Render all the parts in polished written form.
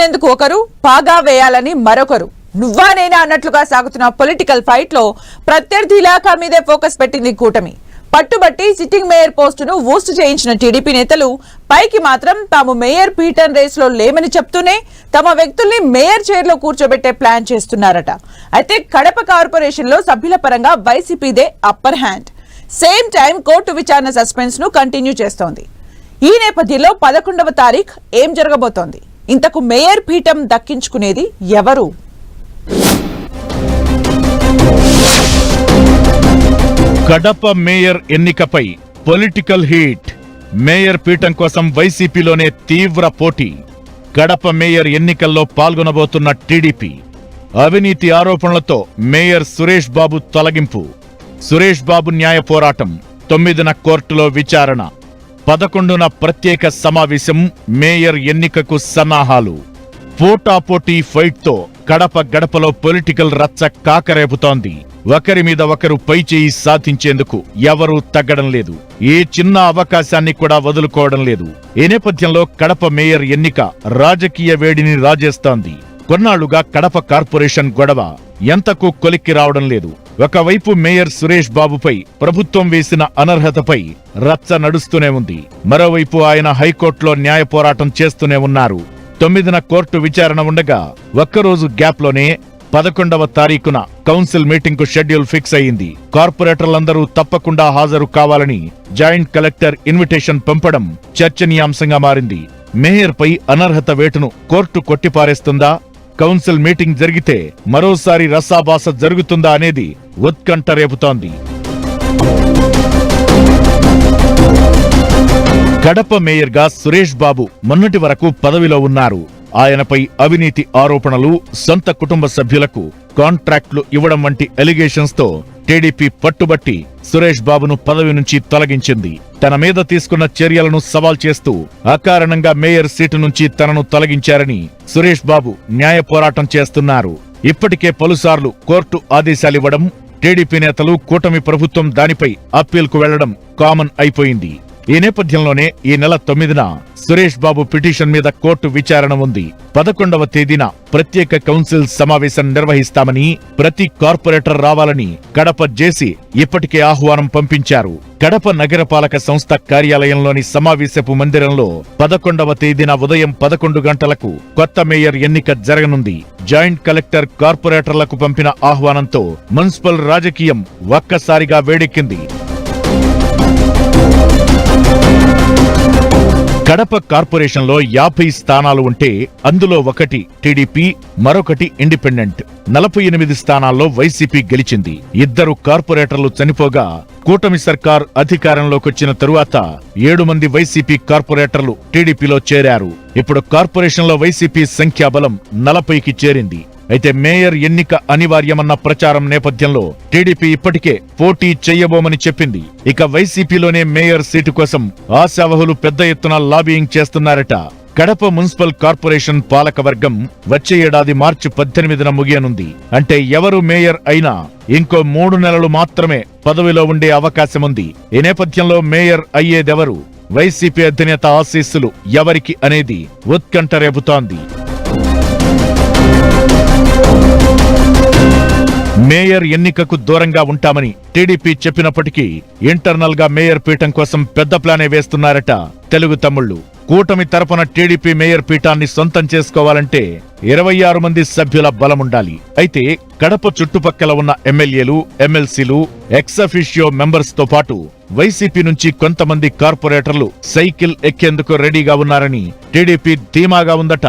తప్పించుకునేందుకు ఒకరు, పాగా వేయాలని మరొకరు, నువ్వా నేనా అన్నట్లుగా సాగుతున్న పొలిటికల్ ఫైట్ లో ప్రత్యర్థి ఇలాఖా మీదే ఫోకస్ పెట్టింది కూటమి. పట్టుబట్టి సిట్టింగ్ మేయర్ పోస్టును ఊస్ట్ చేయించిన టీడీపీ నేతలు పైకి మాత్రం తాము మేయర్ పీటన్ రేస్ లో లేమని చెప్తూనే తమ వ్యక్తుల్ని మేయర్ చైర్ లో కూర్చోబెట్టే ప్లాన్ చేస్తున్నారట. అయితే కడప కార్పొరేషన్ లో సభ్యుల పరంగా వైసీపీదే upper hand. Same time court విచారణ సస్పెన్స్ ను కంటిన్యూ చేస్తోంది. ఈ నేపథ్యంలో 11వ తారీఖు ఏం జరగబోతోంది? ఇంతకు మేయర్ పీఠం దక్కించుకునేది ఎవరు? కడప మేయర్ ఎన్నికపై పొలిటికల్ హీట్. మేయర్ పీఠం కోసం వైసీపీలోనే తీవ్ర పోటీ. కడప మేయర్ ఎన్నికల్లో పాల్గొనబోతున్న టీడీపీ. అవినీతి ఆరోపణలతో మేయర్ సురేష్ బాబు తొలగింపు. సురేష్ బాబు న్యాయ పోరాటం. 9న కోర్టులో విచారణ. 11న ప్రత్యేక సమావేశం. మేయర్ ఎన్నికకు సన్నాహాలు. పోటాపోటీ ఫైట్ తో కడప గడపలో పొలిటికల్ రచ్చ కాకరేపుతోంది. ఒకరి మీద ఒకరు పైచేయి సాధించేందుకు ఎవరూ తగ్గడం లేదు. ఏ చిన్న అవకాశాన్ని కూడా వదులుకోవడం లేదు. ఈ నేపథ్యంలో కడప మేయర్ ఎన్నిక రాజకీయ వేడిని రాజేస్తోంది. కొన్నాళ్లుగా కడప కార్పొరేషన్ గొడవ ఎంతకు కొలిక్కి రావడం లేదు. ఒకవైపు మేయర్ సురేష్ బాబుపై ప్రభుత్వం వేసిన అనర్హతపై రచ్చ నడుస్తూనే ఉంది. మరోవైపు ఆయన హైకోర్టులో న్యాయ పోరాటం చేస్తూనే ఉన్నారు. 9న కోర్టు విచారణ ఉండగా ఒక్కరోజు గ్యాప్లోనే 11వ తారీఖున కౌన్సిల్ మీటింగ్ కు షెడ్యూల్ ఫిక్స్ అయింది. కార్పొరేటర్లందరూ తప్పకుండా హాజరు కావాలని జాయింట్ కలెక్టర్ ఇన్విటేషన్ పంపడం చర్చనీయాంశంగా మారింది. మేయర్ పై అనర్హత వేటును కోర్టు కొట్టిపారేస్తుందా? కౌన్సిల్ మీటింగ్ జరిగితే మరోసారి రసాభాస జరుగుతుందా అనేది ఉత్కంఠ రేపుతోంది. కడప మేయర్గా సురేష్ బాబు మొన్నటి వరకు పదవిలో ఉన్నారు. ఆయనపై అవినీతి ఆరోపణలు, సొంత కుటుంబ సభ్యులకు కాంట్రాక్టులు ఇవ్వడం వంటి ఎలిగేషన్స్ తో టీడీపీ పట్టుబట్టి సురేష్ బాబును పదవి నుంచి తొలగించింది. తన మీద తీసుకున్న చర్యలను సవాల్ చేస్తూ అకారణంగా మేయర్ సీటు నుంచి తనను తొలగించారని సురేష్ బాబు న్యాయ పోరాటం చేస్తున్నారు. ఇప్పటికే పలుసార్లు కోర్టు ఆదేశాలివ్వడం, టీడీపీ నేతలు, కూటమి ప్రభుత్వం దానిపై అప్పీల్కు వెళ్లడం కామన్ అయిపోయింది. ఈ నేపథ్యంలోనే ఈ నెల 9న సురేష్ బాబు పిటిషన్ మీద కోర్టు విచారణ ఉంది. 11వ తేదీన ప్రత్యేక కౌన్సిల్ సమావేశం నిర్వహిస్తామని, ప్రతి కార్పొరేటర్ రావాలని కడప జేసీ ఇప్పటికే ఆహ్వానం పంపించారు. కడప నగరపాలక సంస్థ కార్యాలయంలోని సమావేశపు మందిరంలో 11వ తేదీన ఉదయం 11 గంటలకు కొత్త మేయర్ ఎన్నిక జరగనుంది. జాయింట్ కలెక్టర్ కార్పొరేటర్లకు పంపిన ఆహ్వానంతో మున్సిపల్ రాజకీయం ఒక్కసారిగా వేడెక్కింది. కడప కార్పొరేషన్లో 50 స్థానాలు ఉంటే అందులో ఒకటి టీడీపీ, మరొకటి ఇండిపెండెంట్. 48 స్థానాల్లో వైసీపీ గెలిచింది. 2 కార్పొరేటర్లు చనిపోగా కూటమి సర్కార్ అధికారంలోకొచ్చిన తరువాత 7 మంది వైసీపీ కార్పొరేటర్లు టీడీపీలో చేరారు. ఇప్పుడు కార్పొరేషన్లో వైసీపీ సంఖ్యాబలం 40కి చేరింది. అయితే మేయర్ ఎన్నిక అనివార్యమన్న ప్రచారం నేపథ్యంలో టీడీపీ ఇప్పటికే పోటీ చెయ్యబోమని చెప్పింది. ఇక వైసీపీలోనే మేయర్ సీటు కోసం ఆశావహులు పెద్ద ఎత్తున లాబియింగ్ చేస్తున్నారట. కడప మున్సిపల్ కార్పొరేషన్ పాలకవర్గం వచ్చే ఏడాది మార్చి 18న ముగియనుంది. అంటే ఎవరు మేయర్ అయినా ఇంకో 3 నెలలు మాత్రమే పదవిలో ఉండే అవకాశముంది. ఈ నేపథ్యంలో మేయర్ అయ్యేదెవరు? వైసీపీ అధినేత ఆశీస్సులు ఎవరికి అనేది ఉత్కంఠ రేపుతోంది. మేయర్ ఎన్నికకు దూరంగా ఉంటామని టీడీపీ చెప్పినప్పటికీ ఇంటర్నల్ గా మేయర్ పీఠం కోసం పెద్ద ప్లానే వేస్తున్నారట తెలుగు తమ్ముళ్లు. కూటమి తరపున టీడీపీ మేయర్ పీఠాన్ని సొంతం చేసుకోవాలంటే 26 మంది సభ్యుల బలముండాలి. అయితే కడప చుట్టుపక్కల ఉన్న ఎమ్మెల్యేలు, ఎమ్మెల్సీలు, ఎక్సఫిషియో మెంబర్స్ తో పాటు వైసీపీ నుంచి కొంతమంది కార్పొరేటర్లు సైకిల్ ఎక్కేందుకు రెడీగా ఉన్నారని టీడీపీ ధీమాగా ఉందట.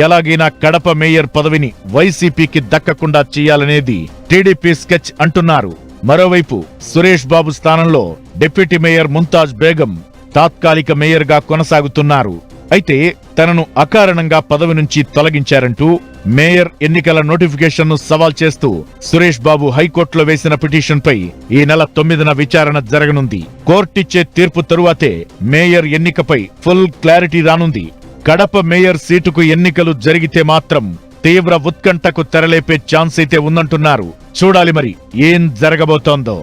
ఎలాగైనా కడప మేయర్ పదవిని వైసీపీకి దక్కకుండా చేయాలనేది టీడీపీ స్కెచ్ అంటున్నారు. మరోవైపు సురేష్ బాబు స్థానంలో డిప్యూటీ మేయర్ ముంతాజ్ బేగం తాత్కాలిక మేయర్ గా కొనసాగుతున్నారు. అయితే తనను అకారణంగా పదవి నుంచి తొలగించారంటూ మేయర్ ఎన్నికల నోటిఫికేషన్ ను సవాల్ చేస్తూ సురేష్ బాబు హైకోర్టులో వేసిన పిటిషన్ పై ఈ నెల 9న విచారణ జరగనుంది. కోర్టిచ్చే తీర్పు తరువాతే మేయర్ ఎన్నికపై ఫుల్ క్లారిటీ రానుంది. కడప మేయర్ సీటుకు ఎన్నికలు జరిగితే మాత్రం తీవ్ర ఉత్కంఠకు తెరలేపే ఛాన్స్ అయితే ఉందంటున్నారు. చూడాలి మరి ఏం జరగబోతోందో.